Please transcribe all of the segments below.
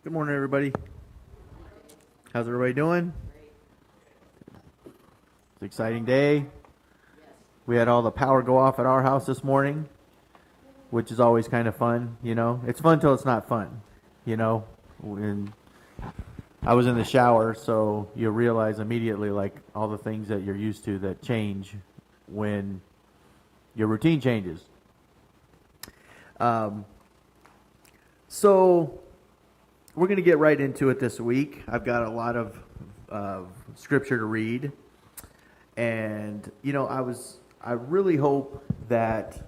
Good morning, everybody. How's everybody doing? It's an exciting day. We had all the power go off at our house this morning, which is always kind of fun, It's fun till it's not fun, When I was in the shower, so you realize immediately, like, all the things that you're used to that change when your routine changes. So we're going to get right into it this week. I've got a lot of scripture to read, and I really hope that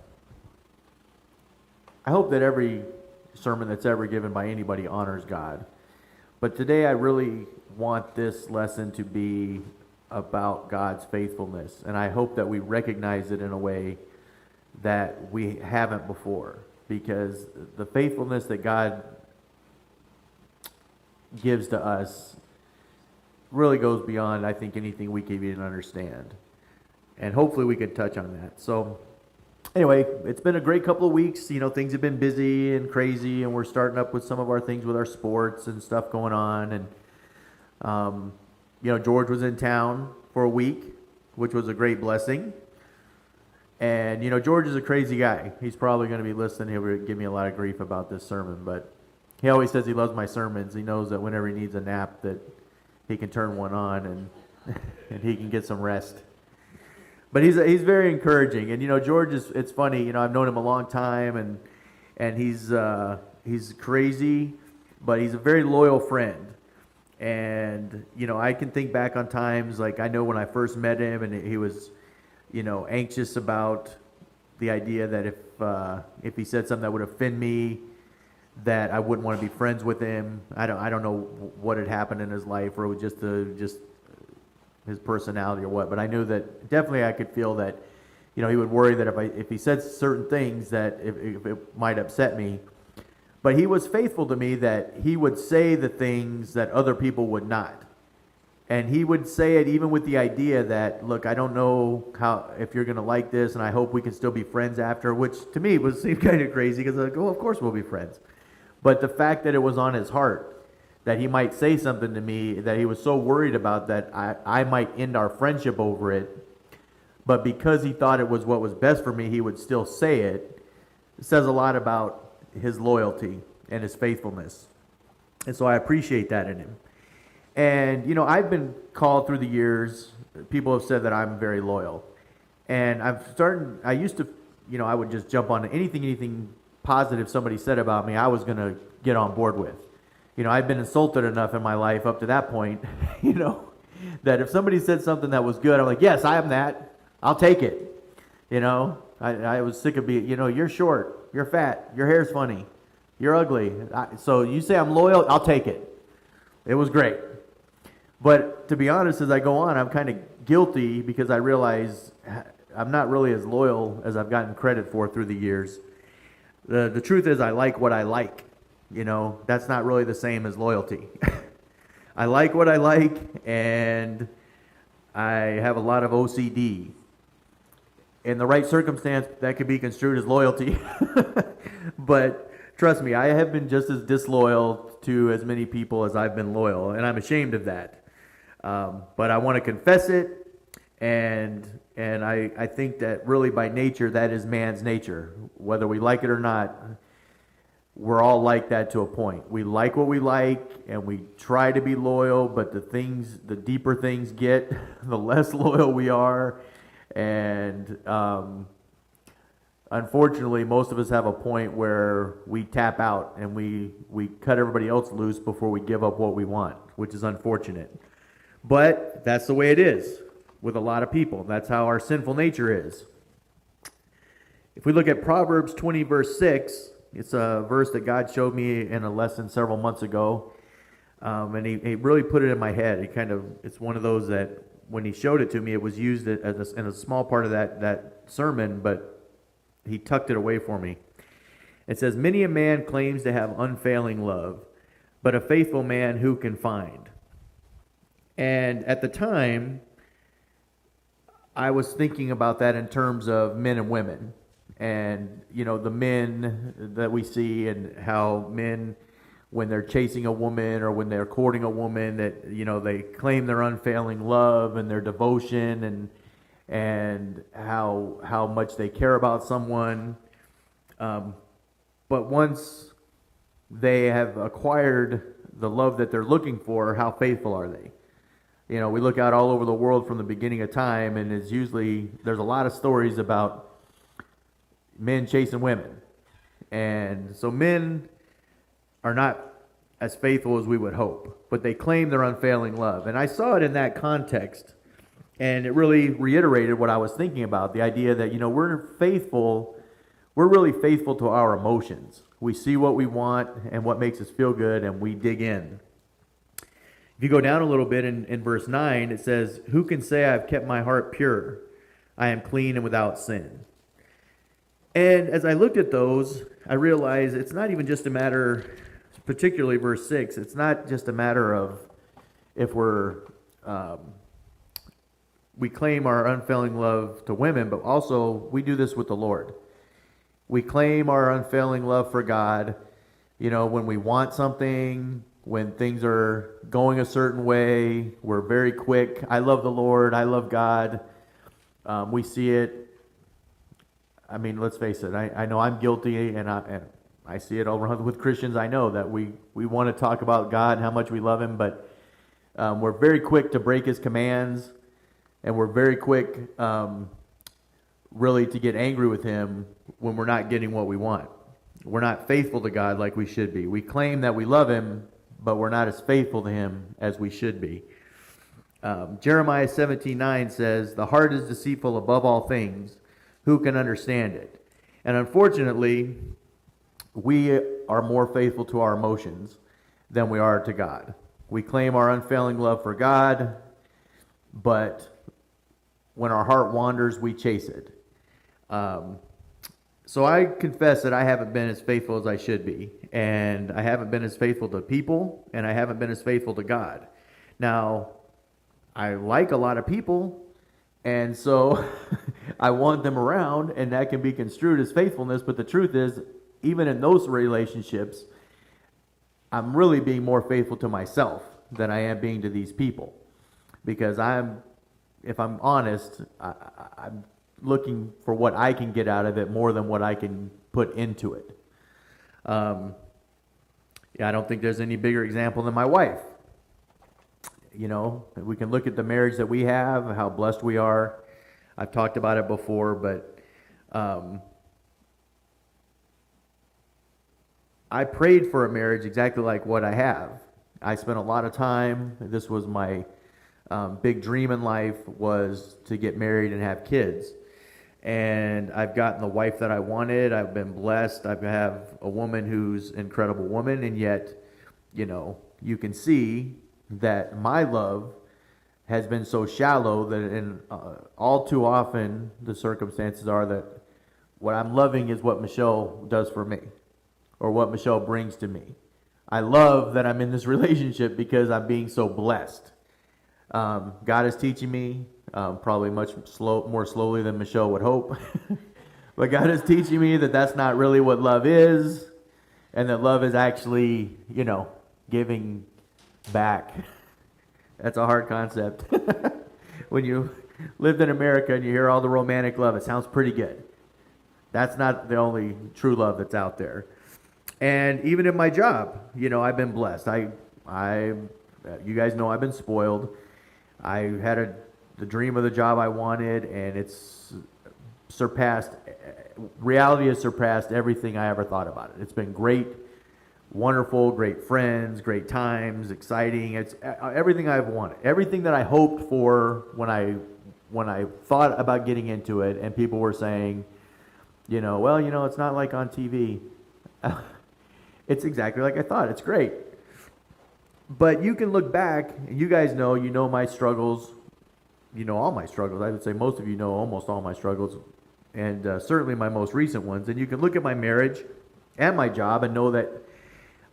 every sermon that's ever given by anybody honors God. But today I really want this lesson to be about God's faithfulness, and I hope that we recognize it in a way that we haven't before, because the faithfulness that God gives to us really goes beyond, I think, anything we can even understand. And hopefully we can touch on that. So anyway, it's been a great couple of weeks. Things have been busy and crazy, and we're starting up with some of our things with our sports and stuff going on. And, George was in town for a week, which was a great blessing. And, George is a crazy guy. He's probably going to be listening. He'll give me a lot of grief about this sermon, but he always says he loves my sermons. He knows that whenever he needs a nap, that he can turn one on and and he can get some rest. But he's very encouraging. And George it's funny. I've known him a long time, and he's crazy, but he's a very loyal friend. And I can think back on times, like, I know when I first met him, and he was anxious about the idea that if he said something that would offend me, that I wouldn't want to be friends with him. I don't know what had happened in his life, or it was just his personality or what. But I knew that definitely I could feel that he would worry that if he said certain things, that if it might upset me. But he was faithful to me, that he would say the things that other people would not. And he would say it even with the idea that, look, I don't know if you're going to like this, and I hope we can still be friends after, which to me seemed kind of crazy, because I was like, oh, of course we'll be friends. But the fact that it was on his heart, that he might say something to me that he was so worried about that I might end our friendship over it, but because he thought it was what was best for me, he would still say it, says a lot about his loyalty and his faithfulness. And so I appreciate that in him. And, I've been called through the years, people have said that I'm very loyal. And I used to, I would just jump on anything positive somebody said about me, I was going to get on board with. I've been insulted enough in my life up to that point, that if somebody said something that was good, I'm like, yes, I am that. I'll take it. I was sick of being, you're short, you're fat, your hair's funny, you're ugly. So you say I'm loyal, I'll take it. It was great. But to be honest, as I go on, I'm kind of guilty, because I realize I'm not really as loyal as I've gotten credit for through the years. The truth is, I like what I like. That's not really the same as loyalty. I like what I like, and I have a lot of OCD. In the right circumstance, that could be construed as loyalty. But trust me, I have been just as disloyal to as many people as I've been loyal, and I'm ashamed of that. But I want to confess it, and I think that really by nature, that is man's nature. Whether we like it or not, we're all like that to a point. We like what we like, and we try to be loyal, but the deeper things get, the less loyal we are. And unfortunately, most of us have a point where we tap out and we cut everybody else loose before we give up what we want, which is unfortunate. But that's the way it is with a lot of people. That's how our sinful nature is. If we look at Proverbs 20, verse 6, it's a verse that God showed me in a lesson several months ago. And he really put it in my head. It's one of those that when he showed it to me, it was used in a small part of that sermon, but he tucked it away for me. It says, many a man claims to have unfailing love, but a faithful man who can find? And at the time, I was thinking about that in terms of men and women. And, the men that we see, and how men when they're chasing a woman or when they're courting a woman, that they claim their unfailing love and their devotion and how much they care about someone. But once they have acquired the love that they're looking for, how faithful are they? We look out all over the world from the beginning of time, and there's a lot of stories about men chasing women. And so men are not as faithful as we would hope, but they claim their unfailing love. And I saw it in that context, and it really reiterated what I was thinking about, the idea that, we're really faithful to our emotions. We see what we want and what makes us feel good, and we dig in. If you go down a little bit in verse 9, it says, "Who can say I've kept my heart pure? I am clean and without sin." And as I looked at those, I realized it's not even just a matter, particularly verse 6, it's not just a matter of if we claim our unfailing love to women, but also we do this with the Lord. We claim our unfailing love for God, when we want something, when things are going a certain way, we're very quick. I love the Lord. I love God. We see it. I mean, let's face it. I know I'm guilty, and I see it all around with Christians. I know that we want to talk about God and how much we love Him, but we're very quick to break His commands, and we're very quick, really, to get angry with Him when we're not getting what we want. We're not faithful to God like we should be. We claim that we love Him, but we're not as faithful to Him as we should be. Jeremiah 17:9 says, "The heart is deceitful above all things. Who can understand it?" And unfortunately, we are more faithful to our emotions than we are to God. We claim our unfailing love for God, but when our heart wanders, we chase it. So I confess that I haven't been as faithful as I should be, and I haven't been as faithful to people, and I haven't been as faithful to God. Now, I like a lot of people, and so I want them around, and that can be construed as faithfulness, but the truth is, even in those relationships, I'm really being more faithful to myself than I am being to these people, because if I'm honest, I'm looking for what I can get out of it more than what I can put into it. I don't think there's any bigger example than my wife. We can look at the marriage that we have, how blessed we are. I've talked about it before, but I prayed for a marriage exactly like what I have. I spent a lot of time. This was my big dream in life, was to get married and have kids. And I've gotten the wife that I wanted. I've been blessed. I have a woman who's an incredible woman, and yet, you can see that my love has been so shallow that all too often the circumstances are that what I'm loving is what Michelle does for me, or what Michelle brings to me. I love that I'm in this relationship because I'm being so blessed. God is teaching me, probably much more slowly than Michelle would hope. But God is teaching me that that's not really what love is, and that love is actually, giving back. That's a hard concept. When you lived in America and you hear all the romantic love, it sounds pretty good. That's not the only true love that's out there. And even in my job, I've been blessed. You guys know I've been spoiled. I had the dream of the job I wanted, and it's surpassed. Reality has surpassed everything I ever thought about it. It's been great, wonderful, great friends, great times, exciting. It's everything I've wanted, everything that I hoped for when I thought about getting into it, and people were saying, it's not like on TV. It's exactly like I thought. It's great. But you can look back, and you guys know, my struggles, all my struggles. I would say most of you know almost all my struggles, and certainly my most recent ones. And you can look at my marriage and my job and know that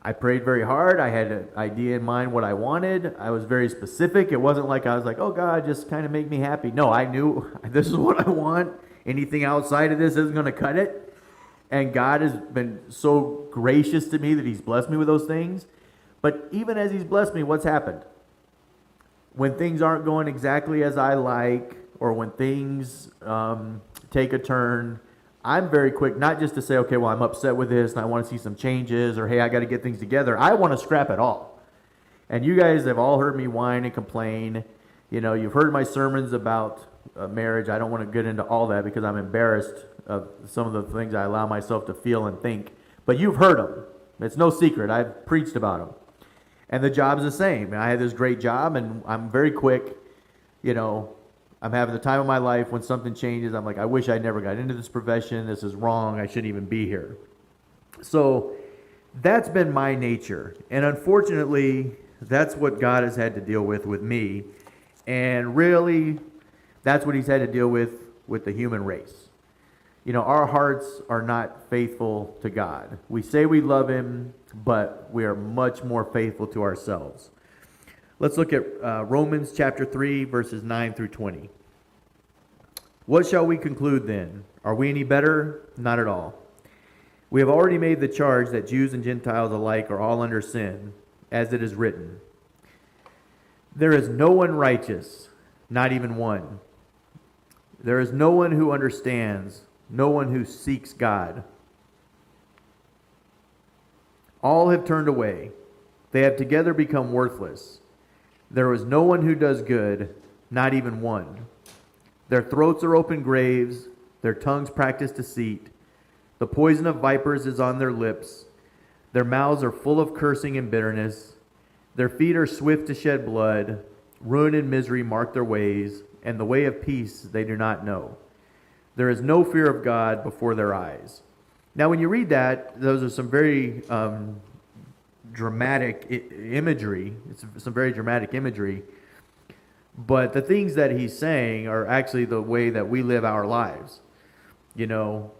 I prayed very hard. I had an idea in mind what I wanted. I was very specific. It wasn't like I was like, oh, God, just kind of make me happy. No, I knew this is what I want. Anything outside of this isn't going to cut it. And God has been so gracious to me that he's blessed me with those things. But even as he's blessed me, what's happened? When things aren't going exactly as I like, or when things take a turn, I'm very quick, not just to say, okay, well, I'm upset with this and I want to see some changes, or hey, I got to get things together. I want to scrap it all. And you guys have all heard me whine and complain. You know, you've heard my sermons about marriage. I don't want to get into all that because I'm embarrassed of some of the things I allow myself to feel and think. But you've heard them. It's no secret. I've preached about them. And the job's the same. I had this great job, and I'm very quick. You know, I'm having the time of my life. When something changes, I'm like, I wish I never got into this profession. This is wrong. I shouldn't even be here. So that's been my nature. And unfortunately, that's what God has had to deal with me. And really, that's what he's had to deal with the human race. You know, our hearts are not faithful to God. We say we love him, but we are much more faithful to ourselves. Let's look at Romans chapter 3, verses 9 through 20. What shall we conclude then? Are we any better? Not at all. We have already made the charge that Jews and Gentiles alike are all under sin, as it is written. There is no one righteous, not even one. There is no one who understands, no one who seeks God. All have turned away. They have together become worthless. There is no one who does good, not even one. Their throats are open graves. Their tongues practice deceit. The poison of vipers is on their lips. Their mouths are full of cursing and bitterness. Their feet are swift to shed blood. Ruin and misery mark their ways, and the way of peace they do not know. There is no fear of God before their eyes. Now, when you read that, those are some very dramatic imagery. It's some very dramatic imagery. But the things that he's saying are actually the way that we live our lives. You know,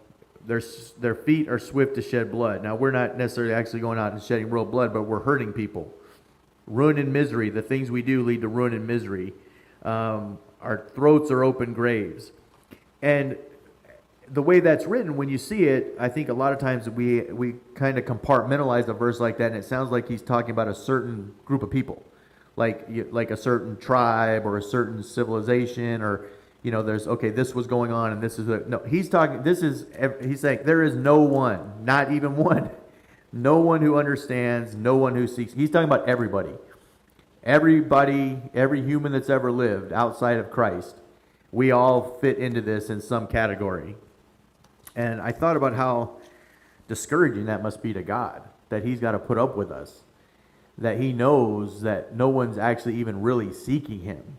their feet are swift to shed blood. Now, we're not necessarily actually going out and shedding real blood, but we're hurting people. Ruin and misery. The things we do lead to ruin and misery. Our throats are open graves. And the way that's written, when you see it, I think a lot of times we kind of compartmentalize a verse like that, and it sounds like he's talking about a certain group of people, like a certain tribe or a certain civilization, or you know, there's this was going on, and this is no. He's saying there is no one, not even one, no one who understands, no one who seeks. He's talking about everybody, every human that's ever lived outside of Christ. We all fit into this in some category. And I thought about how discouraging that must be to God, that he's got to put up with us, that he knows that no one's actually even really seeking him.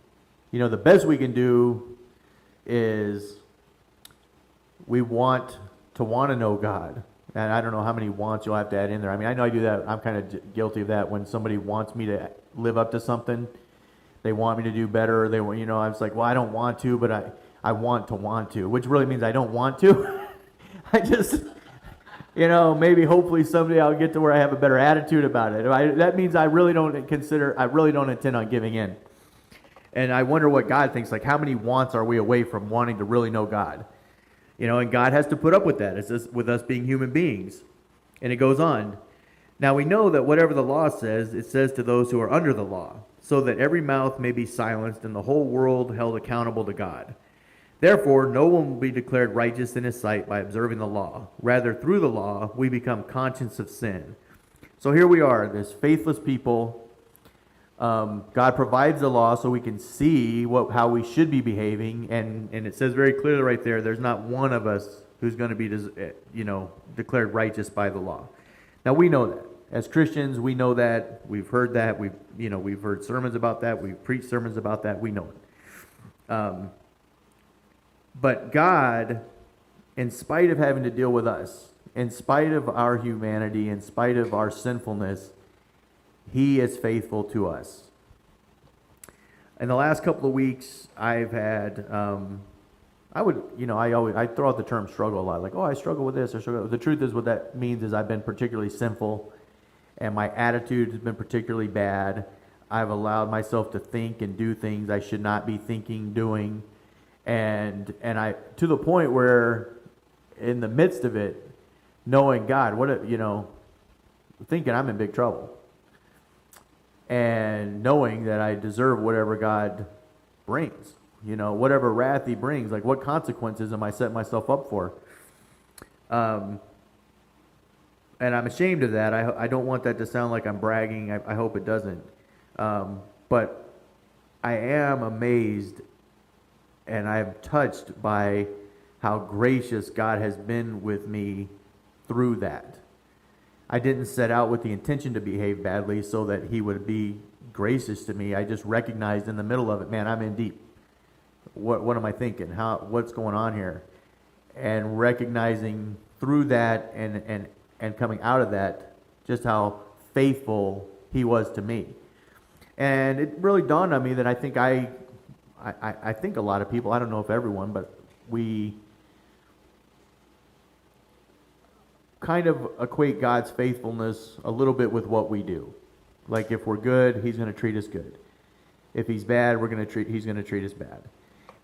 You know, the best we can do is we want to know God. And I don't know how many wants you'll have to add in there. I mean, I know I do that. I'm kind of guilty of that. When somebody wants me to live up to something, they want me to do better. They want, I was like, well, I don't want to, but I want to, which really means I don't want to. I just, maybe hopefully someday I'll get to where I have a better attitude about it. That means I really don't intend on giving in. And I wonder what God thinks, like how many wants are we away from wanting to really know God? And God has to put up with that. It's just with us being human beings. And it goes on. Now we know that whatever the law says, it says to those who are under the law, so that every mouth may be silenced and the whole world held accountable to God. Therefore, no one will be declared righteous in his sight by observing the law. Rather, through the law, we become conscious of sin. So here we are, this faithless people. God provides the law so we can see how we should be behaving. And it says very clearly right there, there's not one of us who's going to be declared righteous by the law. Now, we know that. As Christians, we know that. We've heard that. We've heard sermons about that. We've preached sermons about that. We know it. But God, in spite of having to deal with us, in spite of our humanity, in spite of our sinfulness, he is faithful to us. In the last couple of weeks, I've had, I throw out the term struggle a lot. Like, I struggle with this. The truth is what that means is I've been particularly sinful, and my attitude has been particularly bad. I've allowed myself to think and do things I should not be thinking, doing. And I, to the point where in the midst of it, knowing God, thinking I'm in big trouble. And knowing that I deserve whatever God brings, whatever wrath he brings, like what consequences am I setting myself up for? And I'm ashamed of that. I don't want that to sound like I'm bragging. I hope it doesn't. But I am amazed and I am touched by how gracious God has been with me through that. I didn't set out with the intention to behave badly so that he would be gracious to me. I just recognized in the middle of it, man, I'm in deep. What am I thinking? What's going on here? And recognizing through that and coming out of that, just how faithful he was to me. And it really dawned on me that I think I think a lot of people, I don't know if everyone, but we kind of equate God's faithfulness a little bit with what we do. Like if we're good, he's going to treat us good. If he's bad, he's going to treat us bad.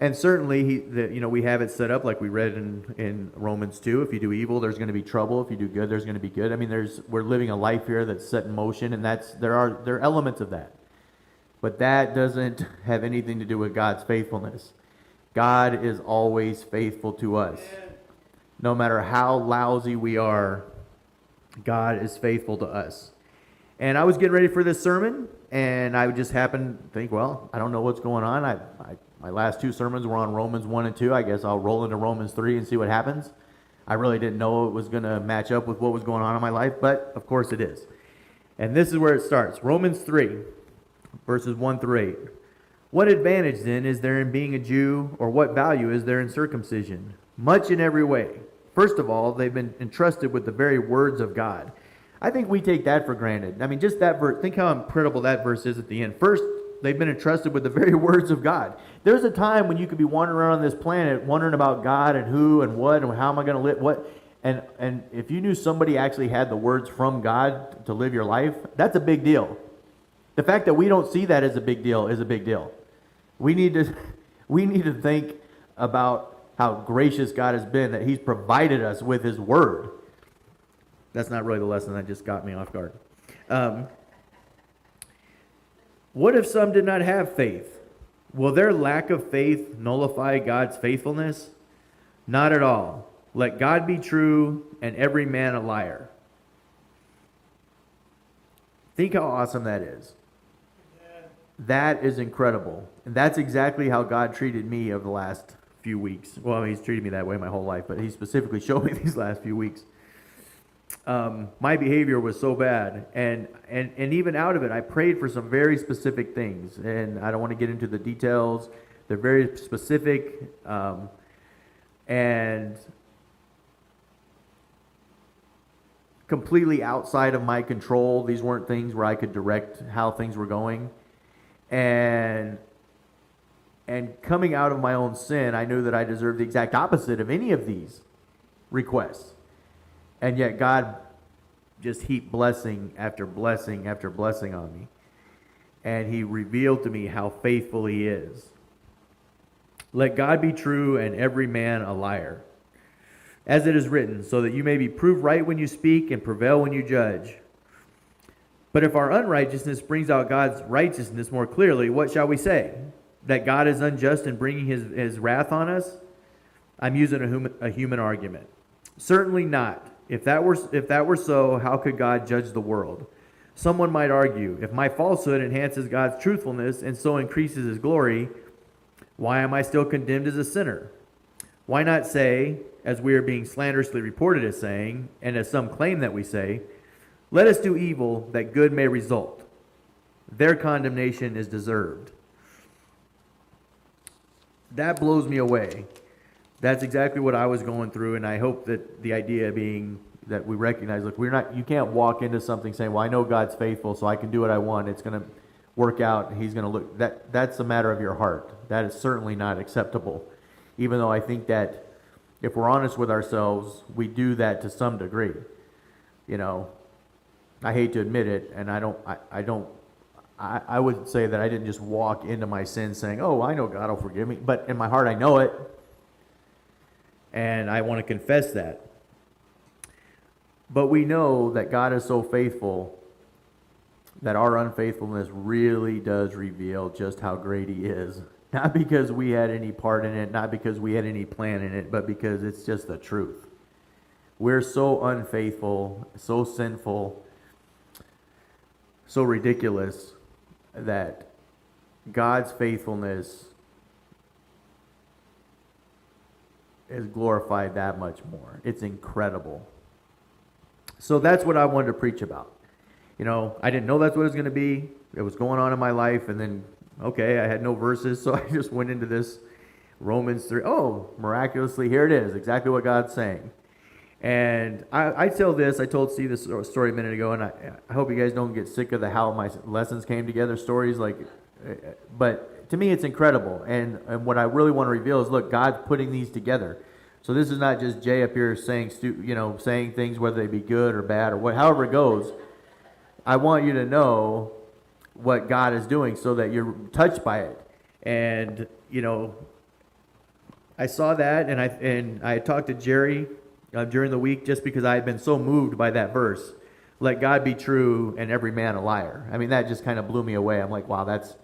And certainly, we have it set up like we read in Romans 2. If you do evil, there's going to be trouble. If you do good, there's going to be good. I mean, we're living a life here that's set in motion, and there are elements of that. But that doesn't have anything to do with God's faithfulness. God is always faithful to us. No matter how lousy we are, God is faithful to us. And I was getting ready for this sermon, and I just happened to think, well, I don't know what's going on. My last two sermons were on Romans 1 and 2. I guess I'll roll into Romans 3 and see what happens. I really didn't know it was going to match up with what was going on in my life, but of course it is. And this is where it starts. Romans 3, verses 1 through 8. What advantage then is there in being a Jew, or what value is there in circumcision? Much in every way. First of all, they've been entrusted with the very words of God. I think we take that for granted. I mean, just that verse, think how incredible that verse is at the end. First, they've been entrusted with the very words of God. There's a time when you could be wandering around on this planet wondering about God and who and what and how am I going to live, what. And if you knew somebody actually had the words from God to live your life, that's a big deal. The fact that we don't see that as a big deal is a big deal. We need to think about how gracious God has been, that he's provided us with his word. That's not really the lesson, that just got me off guard. What if some did not have faith? Will their lack of faith nullify God's faithfulness? Not at all. Let God be true and every man a liar. Think how awesome that is. That is incredible. And that's exactly how God treated me over the last few weeks. Well, he's treated me that way my whole life, but he specifically showed me these last few weeks. My behavior was so bad, and even out of it, I prayed for some very specific things, and I don't want to get into the details. They're very specific, and completely outside of my control. These weren't things where I could direct how things were going, and coming out of my own sin, I knew that I deserved the exact opposite of any of these requests. And yet God just heaped blessing after blessing after blessing on me. And he revealed to me how faithful he is. Let God be true and every man a liar. As it is written, so that you may be proved right when you speak and prevail when you judge. But if our unrighteousness brings out God's righteousness more clearly, what shall we say? That God is unjust in bringing his wrath on us? I'm using a human argument. Certainly not. If that were so, how could God judge the world? Someone might argue, if my falsehood enhances God's truthfulness and so increases his glory, why am I still condemned as a sinner? Why not say, as we are being slanderously reported as saying, and as some claim that we say, let us do evil that good may result. Their condemnation is deserved. That blows me away. That's exactly what I was going through, and I hope that the idea being that we recognize, look, you can't walk into something saying, well, I know God's faithful, so I can do what I want. It's going to work out, and he's going to look. That's a matter of your heart. That is certainly not acceptable, even though I think that if we're honest with ourselves, we do that to some degree. I hate to admit it, and I would say that I didn't just walk into my sin saying, oh, I know God will forgive me, but in my heart I know it. And I want to confess that. But we know that God is so faithful that our unfaithfulness really does reveal just how great he is. Not because we had any part in it, not because we had any plan in it, but because it's just the truth. We're so unfaithful, so sinful, so ridiculous that God's faithfulness is glorified that much more. It's incredible. So that's what I wanted to preach about. You know, I didn't know that's what it was going to be. It was going on in my life, and then, okay, I had no verses, so I just went into this Romans 3. Oh, miraculously, here it is, exactly what God's saying. And I told Steve this story a minute ago, and I hope you guys don't get sick of the how my lessons came together stories. But to me, it's incredible. And what I really want to reveal is, look, God's putting these together. So this is not just Jay up here saying things, whether they be good or bad or however it goes. I want you to know what God is doing so that you're touched by it. And, I saw that, and I talked to Jerry during the week just because I had been so moved by that verse. Let God be true and every man a liar. I mean, that just kind of blew me away. I'm like, wow, that's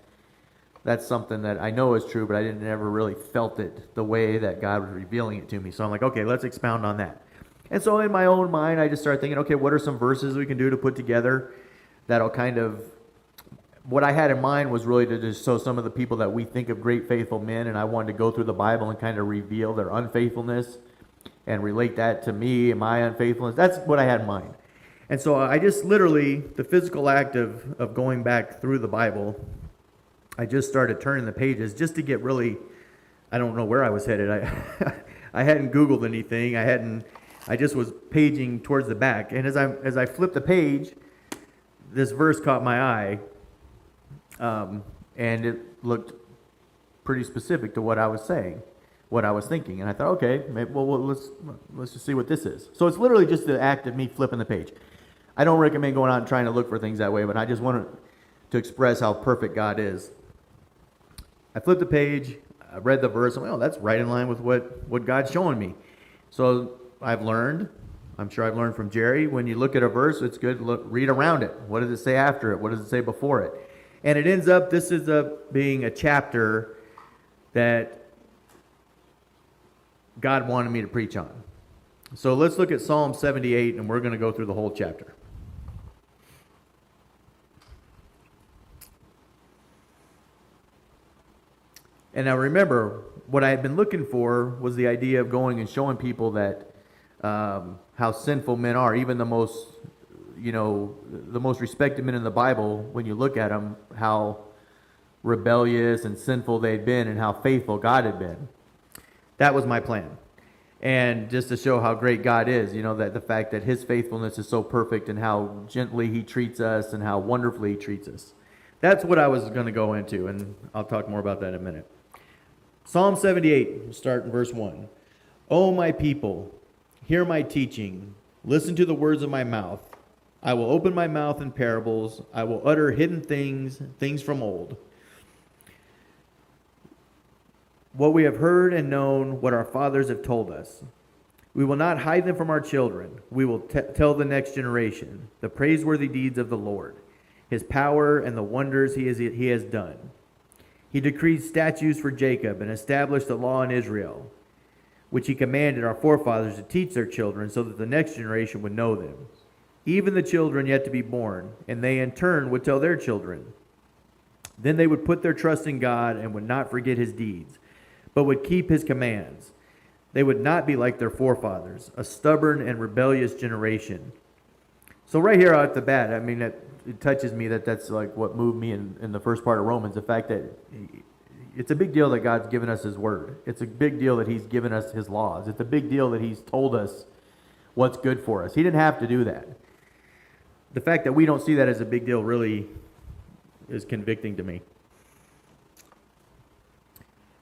something that I know is true, but I didn't ever really felt it the way that God was revealing it to me. So I'm like, okay, let's expound on that. And so in my own mind, I just started thinking, okay, what are some verses we can do to put together that'll kind of, what I had in mind was really to just show some of the people that we think of great faithful men, and I wanted to go through the Bible and kind of reveal their unfaithfulness and relate that to me and my unfaithfulness. That's what I had in mind. And so I just literally, the physical act of going back through the Bible, I just started turning the pages just to get really, I don't know where I was headed. I hadn't Googled anything. I just was paging towards the back. And as I flipped the page, this verse caught my eye, and it looked pretty specific to what I was saying, what I was thinking. And I thought, okay, let's just see what this is. So it's literally just the act of me flipping the page. I don't recommend going out and trying to look for things that way, but I just wanted to express how perfect God is. I flipped the page, I read the verse, and oh, that's right in line with what God's showing me. So I'm sure I've learned from Jerry, when you look at a verse, it's good to read around it. What does it say after it? What does it say before it? And this ends up being a chapter that God wanted me to preach on. So let's look at Psalm 78, and we're going to go through the whole chapter. And now remember, what I had been looking for was the idea of going and showing people that how sinful men are, even the most respected men in the Bible, when you look at them, how rebellious and sinful they'd been and how faithful God had been. That was my plan. And just to show how great God is, that the fact that his faithfulness is so perfect and how gently he treats us and how wonderfully he treats us. That's what I was going to go into, and I'll talk more about that in a minute. Psalm 78, we'll start in verse 1. O my people, hear my teaching. Listen to the words of my mouth. I will open my mouth in parables. I will utter hidden things from old. What we have heard and known, what our fathers have told us. We will not hide them from our children. We will tell the next generation the praiseworthy deeds of the Lord, his power and the wonders he has done. He decreed statutes for Jacob and established a law in Israel, which he commanded our forefathers to teach their children, so that the next generation would know them, even the children yet to be born, and they in turn would tell their children. Then they would put their trust in God and would not forget his deeds, but would keep his commands. They would not be like their forefathers, a stubborn and rebellious generation. So right here out the bat, I mean, it touches me that's like what moved me in the first part of Romans, the fact that it's a big deal that God's given us his word. It's a big deal that he's given us his laws. It's a big deal that he's told us what's good for us. He didn't have to do that. The fact that we don't see that as a big deal really is convicting to me.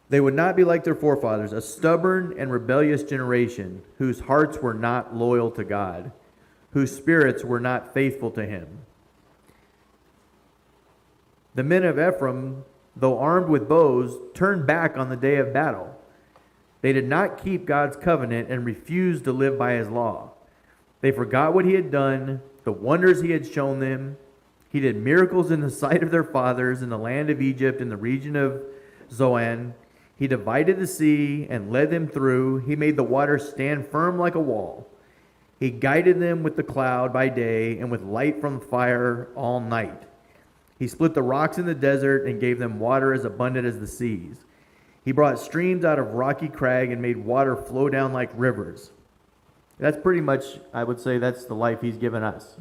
They would not be like their forefathers, a stubborn and rebellious generation whose hearts were not loyal to God, whose spirits were not faithful to him. The men of Ephraim, though armed with bows, turned back on the day of battle. They did not keep God's covenant and refused to live by his law. They forgot what he had done, the wonders he had shown them. He did miracles in the sight of their fathers in the land of Egypt, in the region of Zoan. He divided the sea and led them through. He made the waters stand firm like a wall. He guided them with the cloud by day and with light from fire all night. He split the rocks in the desert and gave them water as abundant as the seas. He brought streams out of rocky crag and made water flow down like rivers. That's pretty much, I would say, that's the life he's given us.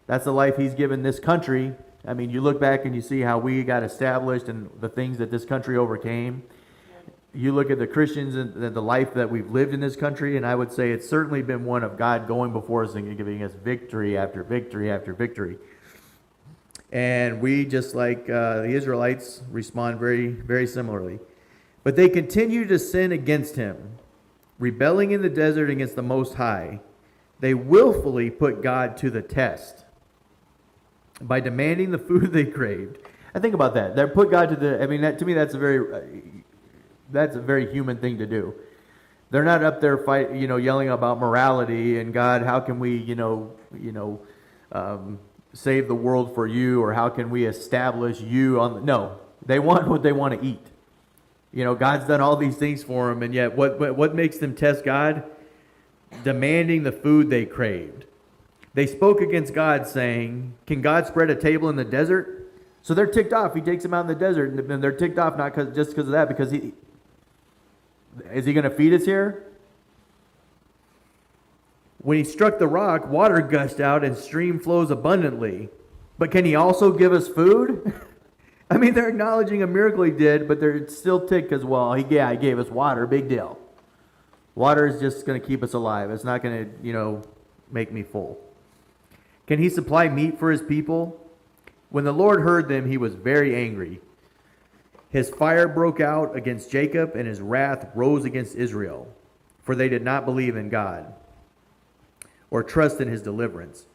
That's the life he's given this country. I mean, you look back and you see how we got established and the things that this country overcame. You look at the Christians and the life that we've lived in this country, and I would say it's certainly been one of God going before us and giving us victory after victory after victory. And we, just like the Israelites, respond very, very similarly. But they continue to sin against him, rebelling in the desert against the Most High. They willfully put God to the test by demanding the food they craved. I think about that. They put God to the. I mean, that, to me, that's a very human thing to do. They're not up there yelling about morality and God. How can we, save the world for you, or how can we establish you on? No, they want what they want to eat. God's done all these things for them, and yet what makes them test God? Demanding the food they craved. They spoke against God, saying, "Can God spread a table in the desert?" So they're ticked off. He takes them out in the desert, and they're ticked off not just because of that, because is he going to feed us here? When he struck the rock, water gushed out and stream flows abundantly. But can he also give us food? I mean, they're acknowledging a miracle he did, but they're still ticked as well. He gave us water, big deal. Water is just going to keep us alive. It's not going to, make me full. Can he supply meat for his people? When the Lord heard them, he was very angry. His fire broke out against Jacob, and his wrath rose against Israel, for they did not believe in God or trust in his deliverance.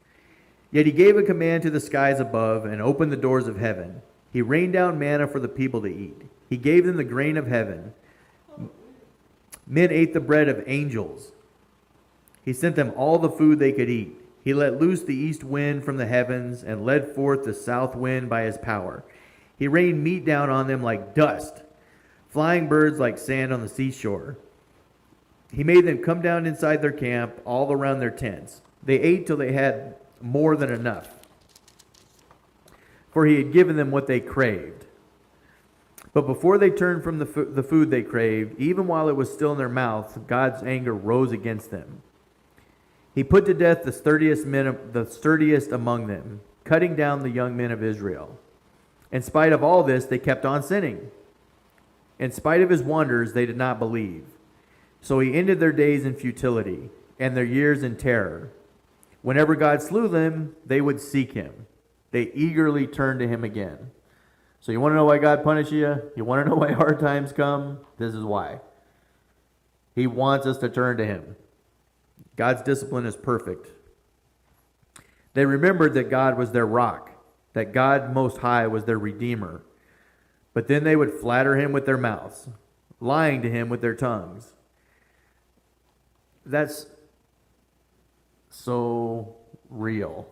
Yet he gave a command to the skies above and opened the doors of heaven. He rained down manna for the people to eat. He gave them the grain of heaven. Men ate the bread of angels. He sent them all the food they could eat. He let loose the east wind from the heavens and led forth the south wind by his power. He rained meat down on them like dust, flying birds like sand on the seashore. He made them come down inside their camp, all around their tents. They ate till they had more than enough, for he had given them what they craved. But before they turned from the food they craved, even while it was still in their mouth, God's anger rose against them. He put to death the sturdiest among them, cutting down the young men of Israel. In spite of all this, they kept on sinning. In spite of his wonders, they did not believe. So he ended their days in futility and their years in terror. Whenever God slew them, they would seek him. They eagerly turned to him again. So you want to know why God punishes you? You want to know why hard times come? This is why. He wants us to turn to him. God's discipline is perfect. They remembered that God was their rock, that God Most High was their Redeemer. But then they would flatter him with their mouths, lying to him with their tongues. That's so real.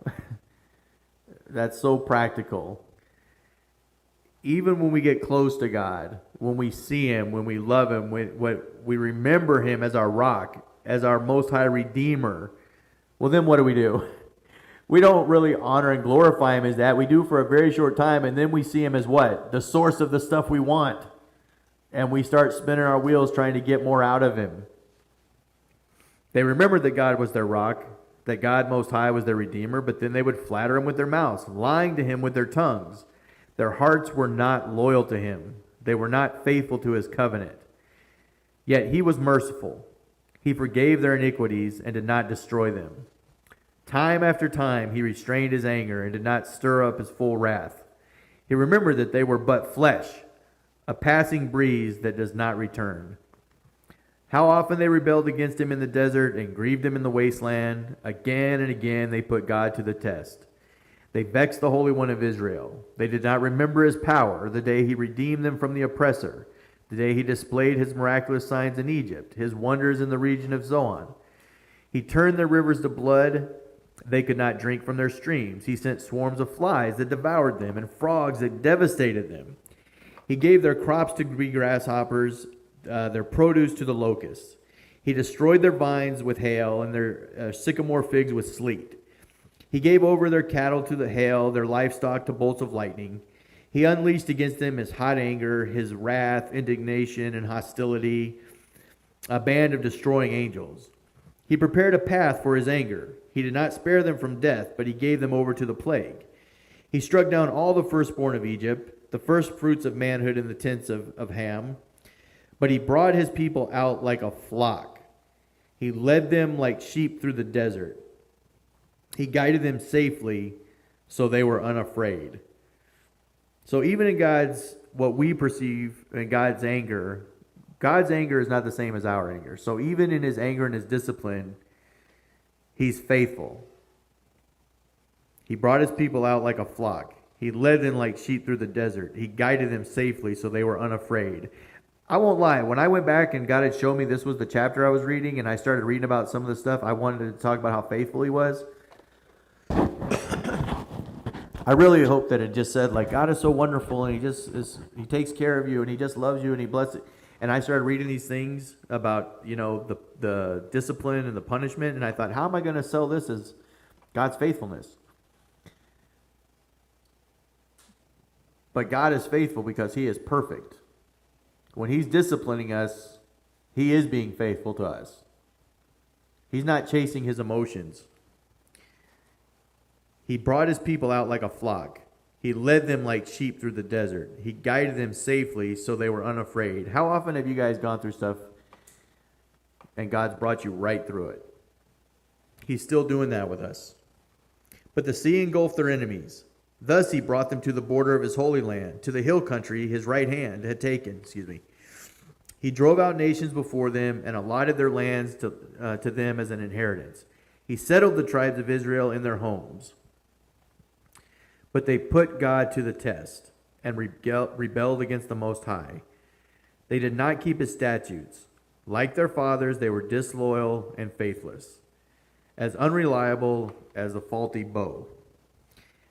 That's so practical. Even when we get close to God, when we see him, when we love him, when we remember him as our rock, as our Most High Redeemer, well, then what do? We don't really honor and glorify him as that. We do for a very short time, and then we see him as what? The source of the stuff we want. And we start spinning our wheels trying to get more out of him. They remembered that God was their rock, that God Most High was their Redeemer, but then they would flatter him with their mouths, lying to him with their tongues. Their hearts were not loyal to him. They were not faithful to his covenant. Yet he was merciful. He forgave their iniquities and did not destroy them. Time after time he restrained his anger and did not stir up his full wrath. He remembered that they were but flesh, a passing breeze that does not return. How often they rebelled against him in the desert and grieved him in the wasteland. Again and again they put God to the test. They vexed the Holy One of Israel. They did not remember his power, the day he redeemed them from the oppressor, the day he displayed his miraculous signs in Egypt, his wonders in the region of Zoan. He turned their rivers to blood. They could not drink from their streams. He sent swarms of flies that devoured them and frogs that devastated them. He gave their crops to be grasshoppers, their produce to the locusts. He destroyed their vines with hail and their sycamore figs with sleet. He gave over their cattle to the hail, their livestock to bolts of lightning. He unleashed against them his hot anger, his wrath, indignation, and hostility, a band of destroying angels. He prepared a path for his anger. He did not spare them from death, but he gave them over to the plague. He struck down all the firstborn of Egypt, the first fruits of manhood in the tents of Ham. But he brought his people out like a flock. He led them like sheep through the desert. He guided them safely, so they were unafraid. So even in what we perceive in God's anger is not the same as our anger. So even in his anger and his discipline, he's faithful. He brought his people out like a flock. He led them like sheep through the desert. He guided them safely, so they were unafraid. I won't lie. When I went back and God had shown me this was the chapter I was reading, and I started reading about some of the stuff, I wanted to talk about how faithful he was. I really hope that it just said, like, God is so wonderful, and he takes care of you, and he just loves you, and he blesses. And I started reading these things about, the discipline and the punishment, and I thought, how am I going to sell this as God's faithfulness? But God is faithful because he is perfect. When he's disciplining us, he is being faithful to us. He's not chasing his emotions. He brought his people out like a flock. He led them like sheep through the desert. He guided them safely, so they were unafraid. How often have you guys gone through stuff and God's brought you right through it? He's still doing that with us. But the sea engulfed their enemies. Thus he brought them to the border of his holy land, to the hill country his right hand had taken. He drove out nations before them and allotted their lands to them as an inheritance. He settled the tribes of Israel in their homes. But they put God to the test and rebelled against the Most High. They did not keep his statutes. Like their fathers, they were disloyal and faithless, as unreliable as a faulty bow.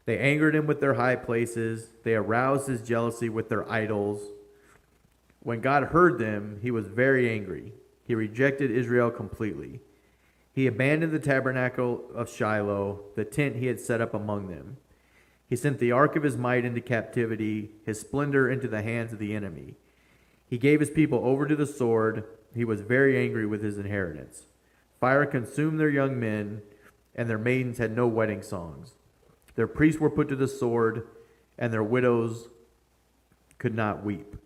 They angered him with their high places. They aroused his jealousy with their idols. When God heard them, he was very angry. He rejected Israel completely. He abandoned the tabernacle of Shiloh, the tent he had set up among them. He sent the ark of his might into captivity, his splendor into the hands of the enemy. He gave his people over to the sword. He was very angry with his inheritance. Fire consumed their young men, and their maidens had no wedding songs. Their priests were put to the sword, and their widows could not weep.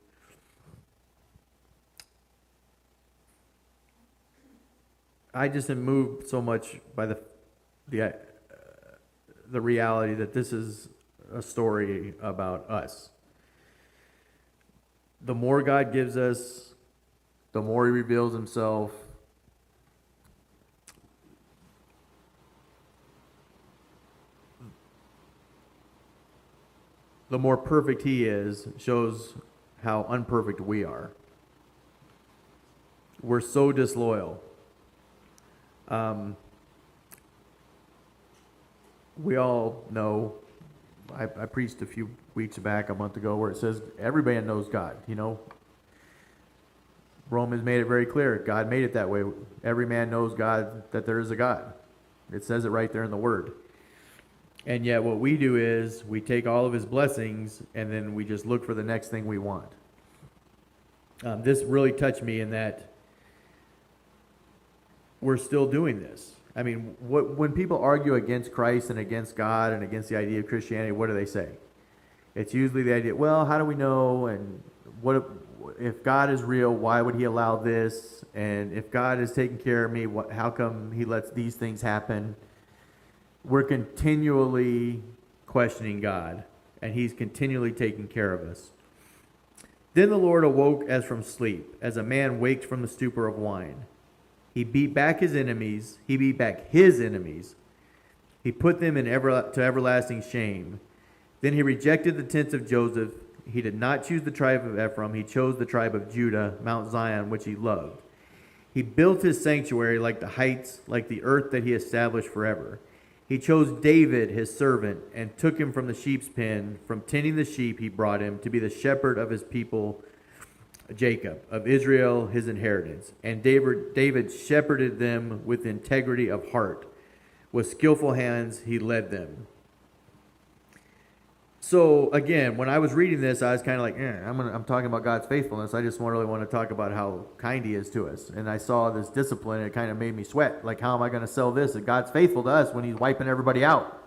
I just am moved so much by the reality that this is a story about us. The more God gives us, the more he reveals himself. The more perfect he is, shows how unperfect we are. We're so disloyal. We all know, I preached a few weeks back, a month ago, where it says everybody knows God. Romans made it very clear. God made it that way. Every man knows God, that there is a God. It says it right there in the Word. And yet what we do is we take all of his blessings and then we just look for the next thing we want. This really touched me in that we're still doing this. I mean, when people argue against Christ and against God and against the idea of Christianity, what do they say? It's usually the idea, well, how do we know? And if God is real, why would he allow this? And if God is taking care of me, how come he lets these things happen? We're continually questioning God, and he's continually taking care of us. Then the Lord awoke as from sleep, as a man waked from the stupor of wine. He beat back his enemies. He beat back his enemies. He put them to everlasting shame. Then he rejected the tents of Joseph. He did not choose the tribe of Ephraim. He chose the tribe of Judah, Mount Zion, which he loved. He built his sanctuary like the heights, like the earth that he established forever. He chose David, his servant, and took him from the sheep's pen. From tending the sheep, he brought him to be the shepherd of his people, Jacob, of Israel, his inheritance. And David shepherded them with integrity of heart. With skillful hands, he led them. So again, when I was reading this, I was kind of like, I'm talking about God's faithfulness. I just really want to talk about how kind he is to us. And I saw this discipline, and it kind of made me sweat. Like, how am I going to sell this? That God's faithful to us when he's wiping everybody out.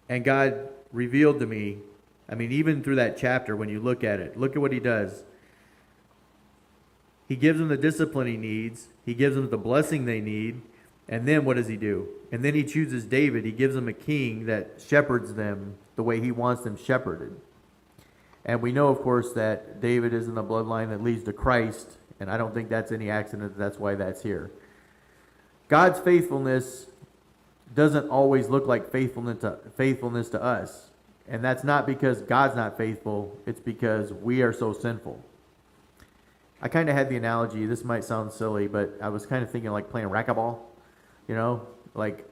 And God revealed to me, I mean, even through that chapter, when you look at it, look at what he does. He gives them the discipline he needs. He gives them the blessing they need. And then what does he do? And then he chooses David. He gives them a king that shepherds them the way he wants them shepherded. And we know, of course, that David is in the bloodline that leads to Christ. And I don't think that's any accident. That's why that's here. God's faithfulness doesn't always look like faithfulness to us. And that's not because God's not faithful. It's because we are so sinful. I kind of had the analogy. This might sound silly, but I was kind of thinking like playing racquetball. You know, like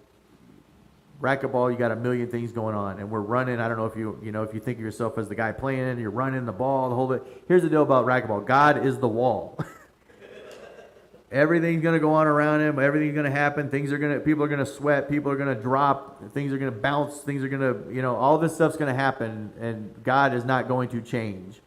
racquetball, you got a million things going on, and we're running. I don't know if if you think of yourself as the guy playing, you're running the ball, the whole bit. Here's the deal about racquetball: God is the wall. Everything's going to go on around him. Everything's going to happen. People are going to sweat. People are going to drop. Things are going to bounce. Things are going to, all this stuff's going to happen, and God is not going to change.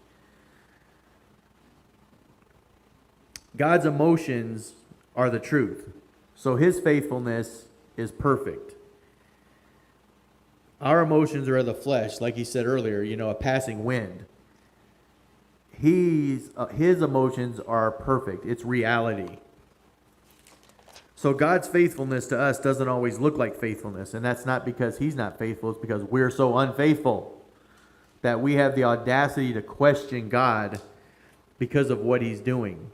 God's emotions are the truth. So his faithfulness is perfect. Our emotions are of the flesh, like he said earlier, a passing wind. His emotions are perfect. It's reality. So God's faithfulness to us doesn't always look like faithfulness, and that's not because he's not faithful. It's because we're so unfaithful that we have the audacity to question God because of what he's doing.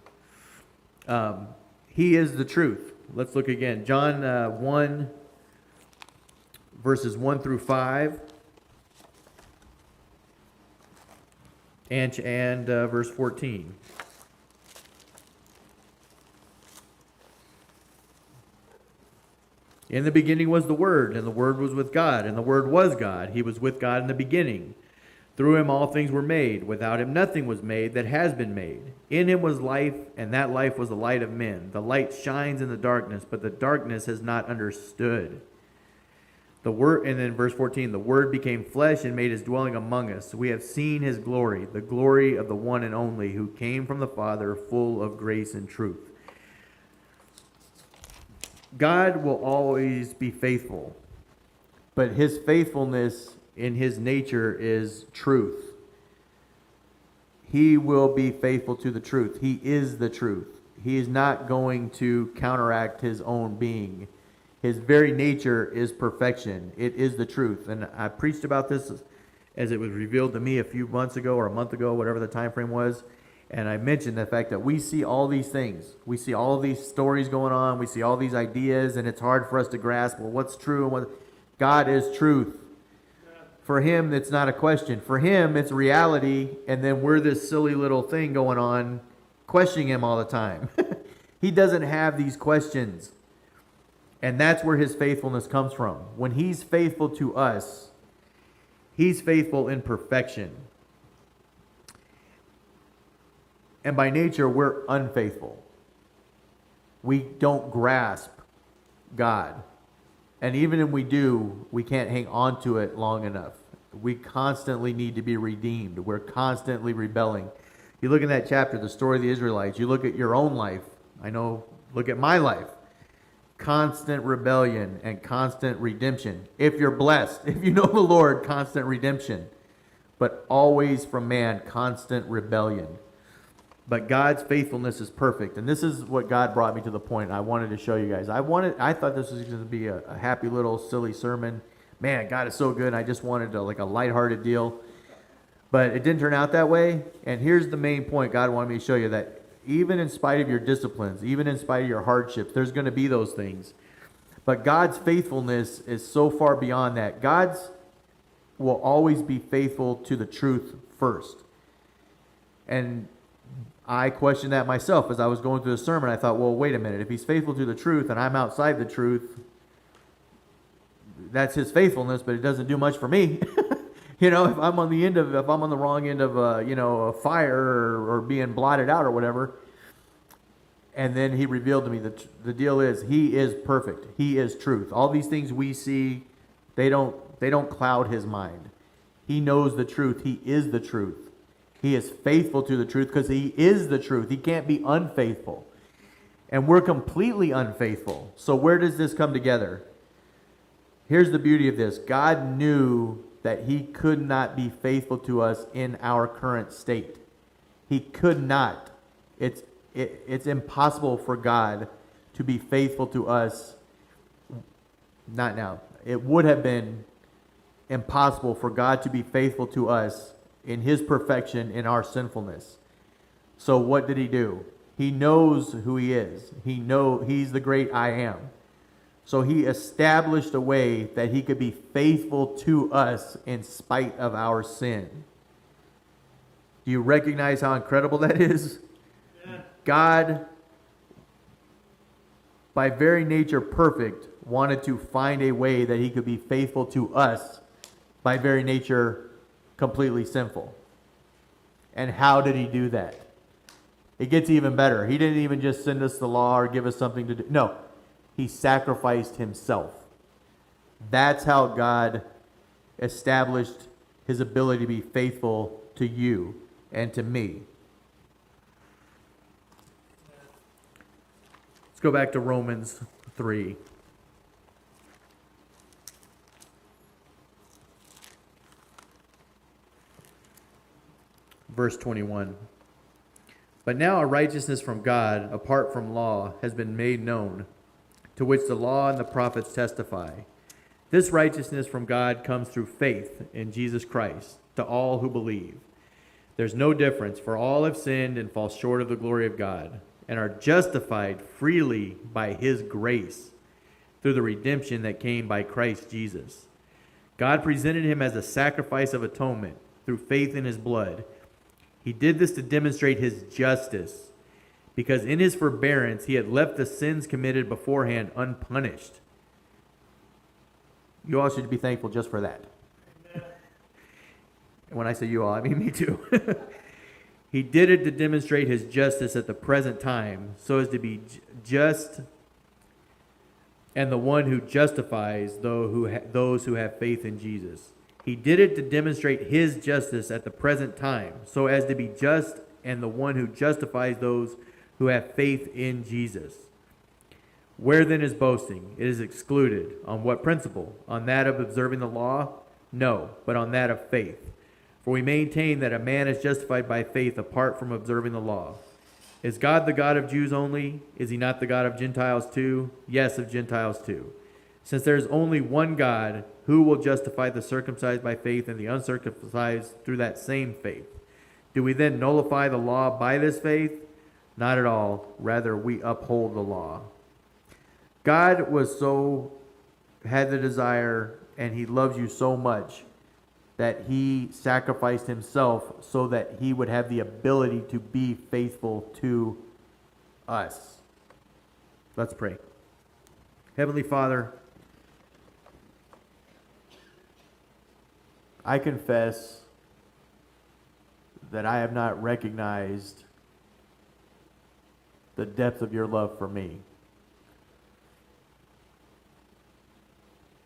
He is the truth. Let's look again. John 1, verses 1 through 5. And verse 14. In the beginning was the Word, and the Word was with God, and the Word was God. He was with God in the beginning. Through him all things were made. Without him nothing was made that has been made. In him was life, and that life was the light of men. The light shines in the darkness, but the darkness has not understood. The Word, and then verse 14, the Word became flesh and made his dwelling among us. We have seen his glory, the glory of the one and only, who came from the Father, full of grace and truth. God will always be faithful, but his faithfulness in his nature is truth. He will be faithful to the truth. He is the truth. He is not going to counteract his own being. His very nature is perfection. It is the truth. And I preached about this as it was revealed to me a few months ago or a month ago, whatever the time frame was. And I mentioned the fact that we see all these things. We see all of these stories going on. We see all these ideas, and it's hard for us to grasp, well, what's true and what... God is truth. For him, it's not a question. For him, it's reality, and then we're this silly little thing going on, questioning him all the time. He doesn't have these questions. And that's where his faithfulness comes from. When he's faithful to us, he's faithful in perfection. And by nature, we're unfaithful. We don't grasp God. And even if we do, we can't hang on to it long enough. We constantly need to be redeemed. We're constantly rebelling. You look in that chapter, the story of the Israelites. You look at your own life. Look at my life. Constant rebellion and constant redemption. If you're blessed, if you know the Lord, constant redemption. But always from man, constant rebellion. But God's faithfulness is perfect. And this is what God brought me to the point I wanted to show you guys. I thought this was going to be a happy little silly sermon. Man, God is so good. I just wanted a lighthearted deal. But it didn't turn out that way. And here's the main point God wanted me to show you, that even in spite of your disciplines, even in spite of your hardships, there's going to be those things. But God's faithfulness is so far beyond that. God's will always be faithful to the truth first. And I questioned that myself as I was going through the sermon. I thought, well, wait a minute. If he's faithful to the truth and I'm outside the truth, that's his faithfulness, but it doesn't do much for me. If I'm on the wrong end of a fire or being blotted out or whatever. And then he revealed to me that the deal is he is perfect. He is truth. All these things we see, they don't cloud his mind. He knows the truth. He is the truth. He is faithful to the truth because he is the truth. He can't be unfaithful. And we're completely unfaithful. So where does this come together? Here's the beauty of this. God knew that he could not be faithful to us in our current state. He could not. It's impossible for God to be faithful to us. Not now. It would have been impossible for God to be faithful to us in his perfection in our sinfulness. So what did he do? He knows who he is. He's the great I am. So he established a way that he could be faithful to us in spite of our sin. Do you recognize how incredible that is? Yeah. God, by very nature perfect, wanted to find a way that he could be faithful to us, by very nature completely sinful. And how did he do that? It gets even better. He didn't even just send us the law or give us something to do. No, he sacrificed himself. That's how God established his ability to be faithful to you and to me. Let's go back to Romans 3. Verse 21. But now a righteousness from God, apart from law, has been made known, to which the law and the prophets testify. This righteousness from God comes through faith in Jesus Christ to all who believe. There's no difference, for all have sinned and fall short of the glory of God, and are justified freely by his grace through the redemption that came by Christ Jesus. God presented him as a sacrifice of atonement through faith in his blood. He did this to demonstrate his justice, because in his forbearance he had left the sins committed beforehand unpunished. You all should be thankful just for that. Amen. And when I say you all, I mean me too. He did it to demonstrate his justice at the present time, so as to be just and the one who justifies those who have faith in Jesus. He did it to demonstrate his justice at the present time, so as to be just and the one who justifies those who have faith in Jesus. Where then is boasting? It is excluded. On what principle? On that of observing the law? No, but on that of faith. For we maintain that a man is justified by faith apart from observing the law. Is God the God of Jews only? Is he not the God of Gentiles too? Yes, of Gentiles too. Since there is only one God, who will justify the circumcised by faith and the uncircumcised through that same faith? Do we then nullify the law by this faith? Not at all. Rather, we uphold the law. God had the desire, and he loves you so much that he sacrificed himself so that he would have the ability to be faithful to us. Let's pray. Heavenly Father, I confess that I have not recognized the depth of your love for me.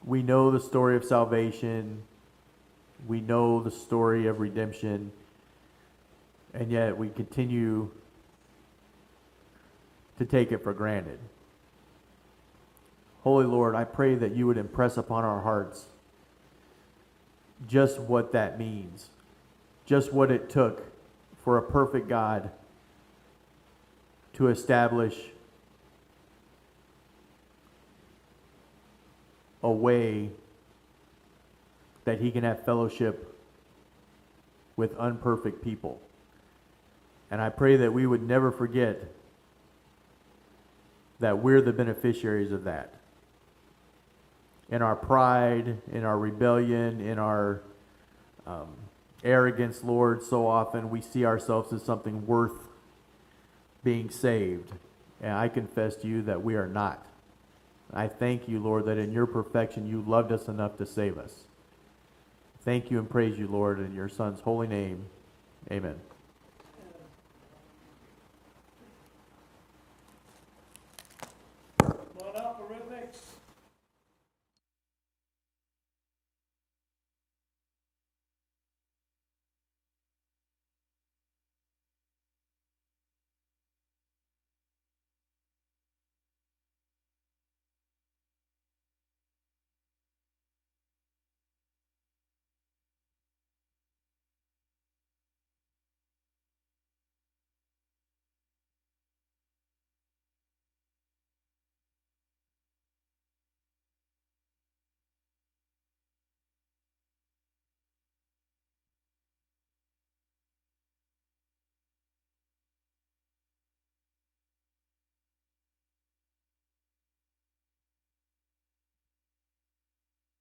We know the story of salvation. We know the story of redemption. And yet we continue to take it for granted. Holy Lord, I pray that you would impress upon our hearts just what that means. Just what it took for a perfect God to establish a way that he can have fellowship with unperfect people. And I pray that we would never forget that we're the beneficiaries of that. In our pride, in our rebellion, in our arrogance, Lord, so often we see ourselves as something worth being saved. And I confess to you that we are not. I thank you, Lord, that in your perfection you loved us enough to save us. Thank you and praise you, Lord, in your Son's holy name. Amen. Come on up, Rhythmics.